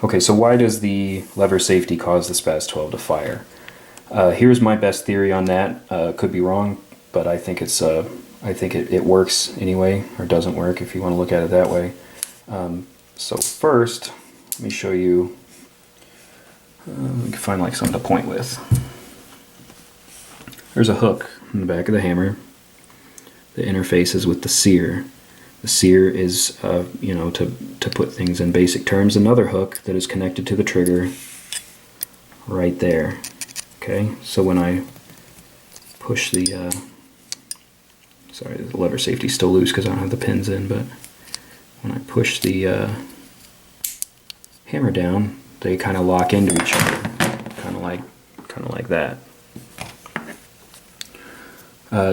Okay, so why does the lever safety cause the SPAS 12 to fire? Here's my best theory on that. Could be wrong, but I think it works anyway, or doesn't work if you want to look at it that way. So first, let me show you. We can find like something to point with. There's a hook in the back of the hammer that interfaces with the sear. The sear is, to put things in basic terms, another hook that is connected to the trigger right there. Okay, so when I push the, sorry, the lever safety is still loose because I don't have the pins in, but when I push the hammer down, they kind of lock into each other, kind of like that.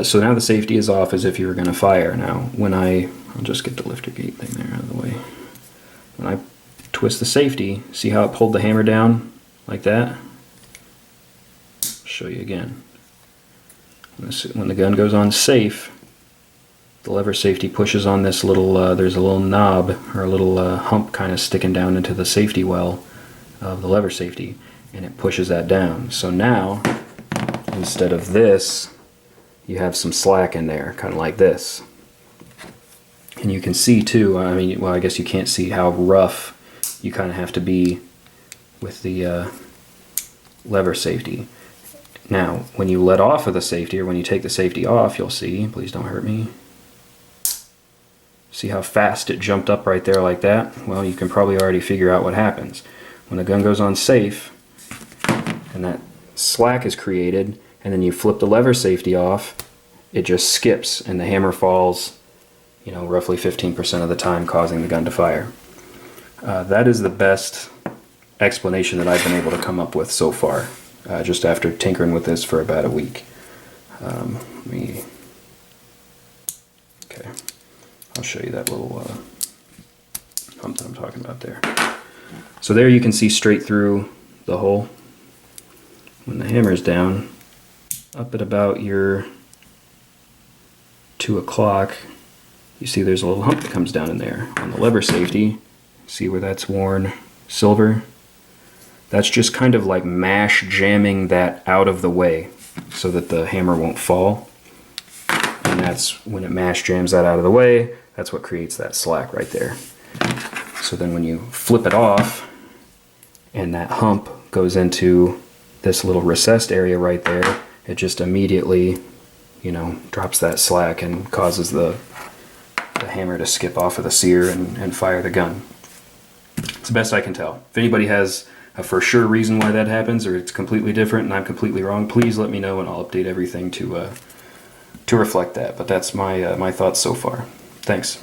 So now the safety is off as if you were going to fire. Now, I'll just get the lifter gate thing there out of the way. When I twist the safety, see how it pulled the hammer down like that? I'll show you again. When the gun goes on safe, the lever safety pushes on this little, there's a little knob or a little hump kind of sticking down into the safety well of the lever safety, and it pushes that down. So now, instead of this, you have some slack in there, kind of like this. And you can see too, I guess you can't see how rough you kind of have to be with the lever safety. Now, when you let off of the safety, or when you take the safety off, you'll see, please don't hurt me. See how fast it jumped up right there like that? Well, you can probably already figure out what happens. When the gun goes on safe, and that slack is created, and then you flip the lever safety off, it just skips and the hammer falls, roughly 15% of the time, causing the gun to fire. That is the best explanation that I've been able to come up with so far, just after tinkering with this for about a week. Okay, I'll show you that little hump that I'm talking about there. So there you can see straight through the hole. When the hammer's down, up at about your 2 o'clock, you see there's a little hump that comes down in there. On the lever safety, see where that's worn silver? That's just kind of like mash jamming that out of the way so that the hammer won't fall. And that's when it mash jams that out of the way, that's what creates that slack right there. So then when you flip it off and that hump goes into this little recessed area right there, it just immediately, drops that slack and causes the hammer to skip off of the sear and fire the gun. It's the best I can tell. If anybody has a for sure reason why that happens, or it's completely different and I'm completely wrong, please let me know and I'll update everything to reflect that. But that's my thoughts so far. Thanks.